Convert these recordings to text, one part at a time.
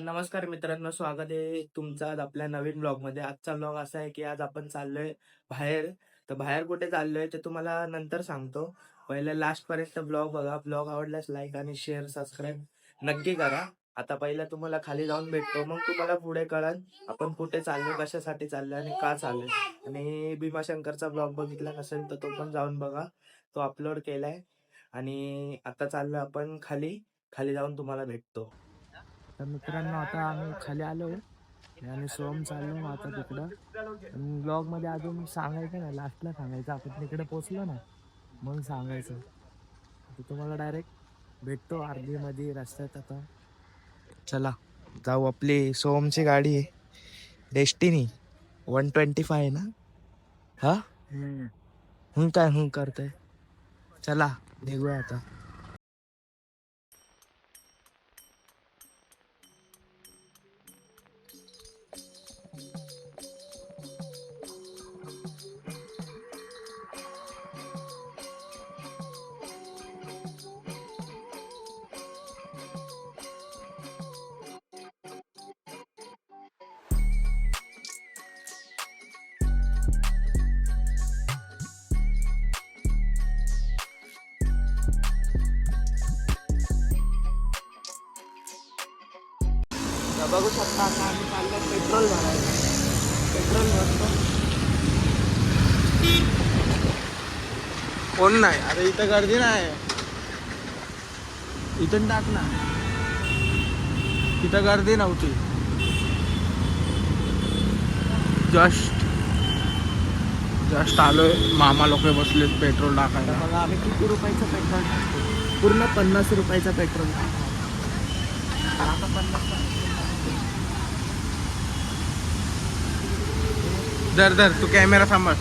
नमस्कार मित्रांनो, स्वागत आहे तुमचं आज आपल्या नवीन ब्लॉगमध्ये. आजचा ब्लॉग असा आहे की आज आपण चाललोय बाहेर. तर बाहेर कुठे चाललोय ते तुम्हाला नंतर सांगतो. पहिले लास्टपर्यंत ब्लॉग बघा. ब्लॉग आवडल्यास लाईक आणि शेअर, सबस्क्राईब नक्की करा. आता पहिला तुम्हाला खाली जाऊन भेटतो, मग तुम्हाला पुढे कळेल आपण कुठे चाललोय, कशासाठी चाललोय आणि का चाललोय. आणि भीमाशंकरचा ब्लॉग बघितला नसेल तर तो पण जाऊन बघा, तो अपलोड केलाय. आणि आता चाललोय आपण खाली. खाली जाऊन तुम्हाला भेटतो. तर मित्रांनो, आता आम्ही खाली आलोय आणि सोहम चाललोय मग आता तिकडं. ब्लॉग मध्ये अजून सांगायचं ना, लास्टला सांगायचं आपण तिकडे पोहोचलो ना, मग सांगायचं. आता तुम्हाला डायरेक्ट भेटतो अर्धी मध्ये रस्त्यात. आता चला जाऊ. आपली सोहमची गाडी आहे, डेस्टिनी 125 आहे ना. हा काय करतोय. चला निघूया आता. बघू शकता आता आम्ही चाललो पेट्रोल भरायला. पेट्रोल भरतो. कोण नाही, आता इथं गर्दी नाही. इथून टाक ना, तिथं गर्दी नव्हती. जस्ट आलोय. मामा लोक बसलेत पेट्रोल टाकायला. बघा आम्ही किती रुपयाचं पेट्रोल टाकतो. पूर्ण 50 रुपयाचं पेट्रोल टाकतो. आता 50. धर तू कॅमेरा सांभाळ.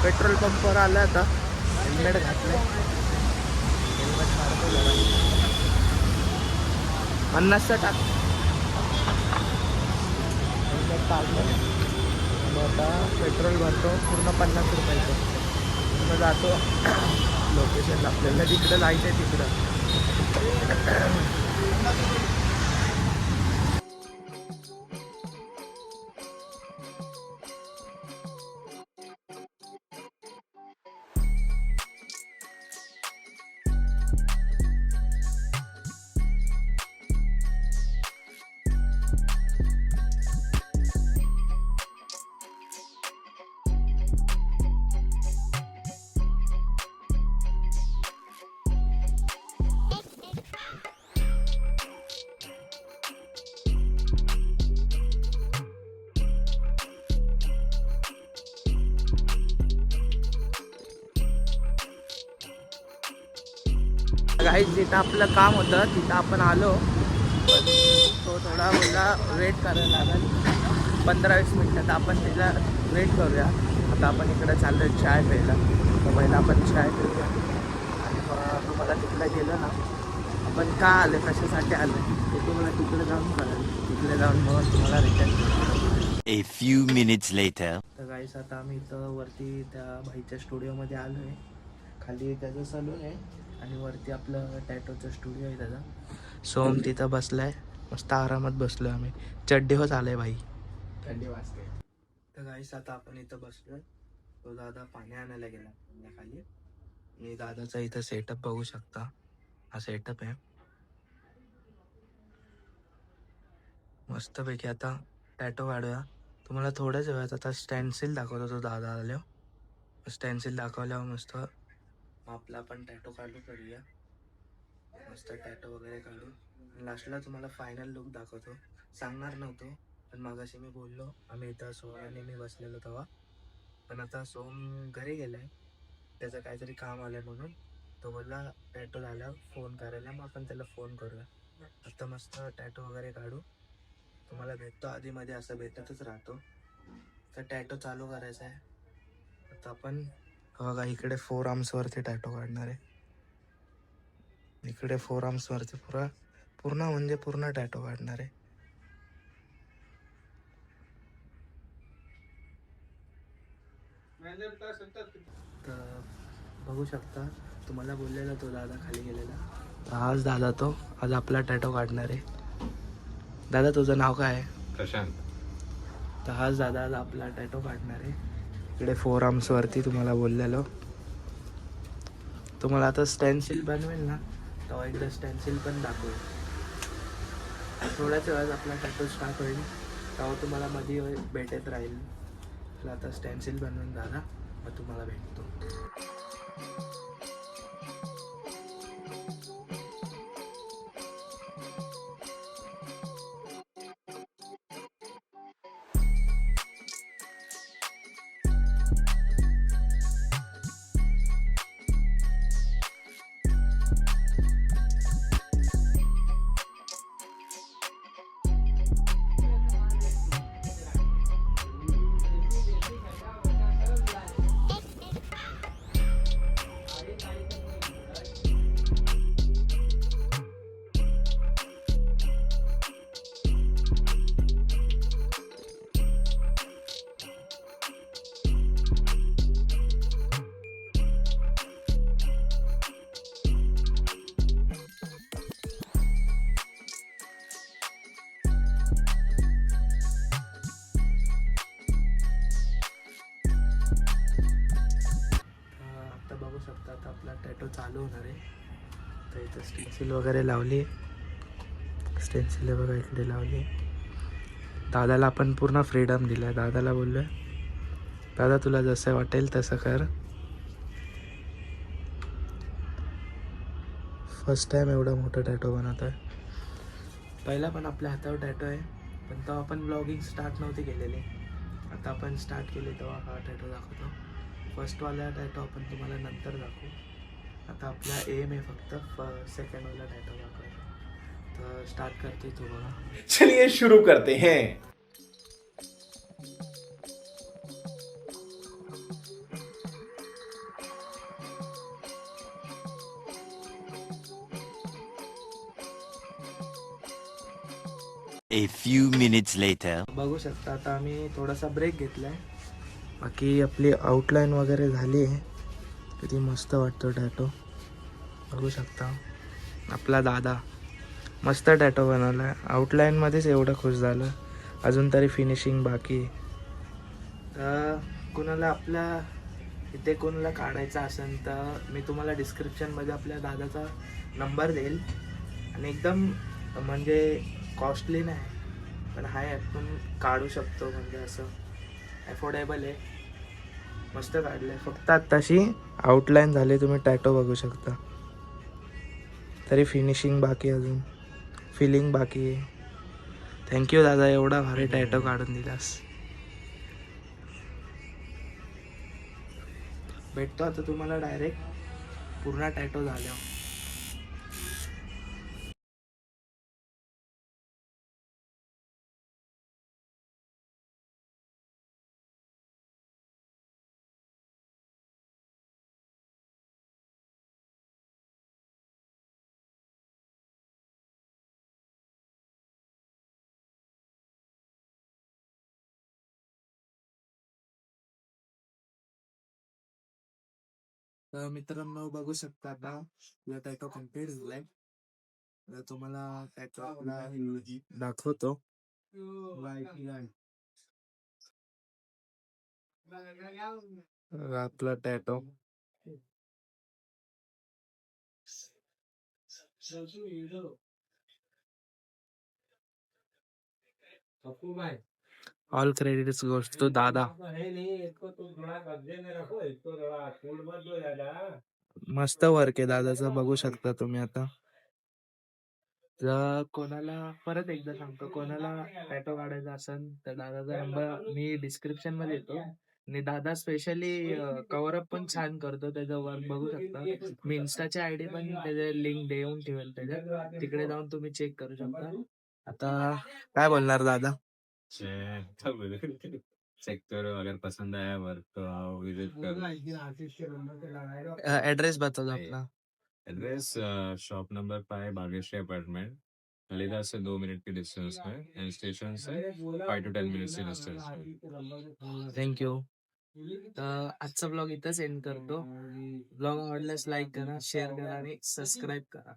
पेट्रोल पंपवर आलं. आता हेल्मेट घातलंय. हेल्मेट काढतो जरा. 50चं टाक. हेल्मेट काढलं. मग आता पेट्रोल भरतो पूर्ण 50 रुपयाचं. मग जातो लोकेशनला. आपल्याला तिकडं जायचं आहे, तिकडं. गाईज जिथं आपलं काम होतं तिथं आपण आलो, पण तो थोडा बोलला वेट करायला लागेल 15-20 मिनटात. आपण त्याला वेट करूया. आता आपण इकडे चाललो चाय प्यायला. तर पहिला आपण चाय पिऊया आणि मग तुम्हाला तिकडे गेलं ना आपण का आलं, कशासाठी आलं ते तुम्हाला तिकडे जाऊन कळेल. तिकडे जाऊन मग तुम्हाला return. A few minutes later. तर गाईस आता आम्ही इथं वरती त्या भाईच्या स्टुडिओमध्ये आलो आहे. खाली त्याचं सलून आहे आणि वरती आपलं टॅटोचा स्टुडिओ आहे त्याचा. सोम तिथं बसलाय, मस्त आरामात बसलोय आम्ही. चड्डी हो चालय भाई, थंडी वाजते. तर गाईस आता आपण इथं बसलोय. तो दादा पाणी आणायला गेला खाली. मी दादाचा इथं सेटअप बघू शकता. हा सेटअप आहे मस्तपैकी. आता टॅटो काढूया. तुम्हाला थोड्याच वेळात आता स्टॅन्सिल दाखवतो तो दादा आल्यावर. स्टॅन्सिल दाखवल्यावर मस्त आपला आपण टॅटो काढू करूया. मस्त टॅटो वगैरे काढू. लास्टला तुम्हाला फायनल लुक दाखवतो. सांगणार नव्हतो, पण मागाशी मी बोललो आम्ही इथं सोहम आणि मी बसलेलो तेव्हा. पण आता सोहम घरी गेलाय, त्याचं काहीतरी काम आलंय म्हणून. तो बोलला टॅटो झाल्यावर फोन करायला, मग आपण त्याला फोन करूया. आता मस्त टॅटो वगैरे काढू. तुम्हाला भेटतो आधीमध्ये, असं भेटतच राहतो. तर टॅटो चालू करायचा आहे आता आपण. बघा इकडे 4 आर्म्सवरती टॅटो काढणार आहे. इकडे 4 आर्म्सवरती पूर्ण म्हणजे पूर्ण टॅटो काढणार आहे. तर बघू शकता, तुम्हाला बोललेला तो दादा खाली गेलेला. आज दादा तो आज आपला टॅटो काढणार आहे. दादा तुझं नाव काय आहे? प्रशांत. तर आज दादा आज आपला टॅटो काढणार आहे. इकडे 4 आर्म्सवरती तुम्हाला बोललेलो. तुम्हाला आता स्टॅन्सिल बनवेल ना तेव्हा एकदा स्टॅन्सिल पण दाखवेल. थोड्याच वेळात आपला टॅटो स्टार्ट होईल तेव्हा तुम्हाला मध्ये भेटत राहील. तर आता स्टॅन्सिल बनवून दादा मग तुम्हाला भेटतो. आता बघू शकता आता आपला टॅटो चालू होणार आहे. तर इथं स्टेन्सिल वगैरे लावली. स्टेन्सिल बघा इकडे लावली. दादाला आपण पूर्ण फ्रीडम दिला. दादाला बोललो दादा तुला जसं वाटेल तसं कर. फर्स्ट टाइम एवढा मोठा टॅटो बनवत आहे. पहिला पण आपल्या हातावर टॅटो आहे पण तेव्हा आपण ब्लॉगिंग स्टार्ट नव्हती केलेली. आता आपण स्टार्ट केली तेव्हा हा टॅटो दाखवतो. फर्स्टवाला टॅटो आपण तुम्हाला नंतर दाखवू. आता आपला एम आहे फक्त सेकंडवाला टॅटो दाखवायचा. तर स्टार्ट करते तो बघा. चलिए शुरू करते हैं. A few minutes later. बघू शकता आता आम्ही थोडासा ब्रेक घेतला आहे. बाकी आपली आउटलाईन वगैरे झाली आहे. किती मस्त वाटतो टॅटो बघू शकता. आपला दादा मस्त टॅटो बनवला आहे. आउटलाईनमध्येच एवढं खुश झालं. अजून तरी फिनिशिंग बाकी आहे. तर कोणाला आपल्या इथे कोणाला काढायचा असेल तर मी तुम्हाला डिस्क्रिप्शनमध्ये आपल्या दादाचा नंबर देईल. आणि एकदम म्हणजे कॉस्टली नाही पण हाय आपण काढू शकतो. म्हणजे असं अफोर्डेबल आहे. मस्त काढलं आहे. फक्त आत्ताशी आउटलाईन झाली. तुम्ही टॅटो बघू शकता. तरी फिनिशिंग बाकी अजून फिलिंग बाकी आहे. थँक्यू दादा एवढा भारी टॅटो काढून दिलास. भेटतो आता तुम्हाला डायरेक्ट पूर्ण टॅटो झाल्यावर. तर मित्रांनो बघू शकता आता आपला टॅटो कम्प्लीट झालाय. तर तुम्हाला टॅटो आपला दाखवतो. आपला tattoo all credits goes to दादा. मस्त वर्क आहे दादाचं बघू शकता तुम्ही. आता जर कोणाला परत एकदा सांगतो कोणाला टॅटो काढायचा असेल तर दादाचा नंबर मी डिस्क्रिप्शन मध्ये देतो. आणि दादा स्पेशली कव्हर अप पण छान करतो. त्याचं वर्क बघू शकता. मी इन्स्टाची आयडी पण त्याचे लिंक देऊन ठेवेल त्याच्यात. तिकडे जाऊन तुम्ही चेक करू शकता. आता काय बोलणार दादा? चेक करो, अगर पसंद आया वर्क तो आओ विजिट करो. ऍड्रेस बता आपला. Address shop number 5 Bageshri apartment, Lalita से 2 मिनट के डिस्टेंस में एंड स्टेशन से 5 to 10 मिनट्स के डिस्टेंस में. थँक्यू. तर आजचा ब्लॉग इथंच एंड करतो. ब्लॉग आवडल्यास लाईक करा, शेअर करा आणि सबस्क्राईब करा.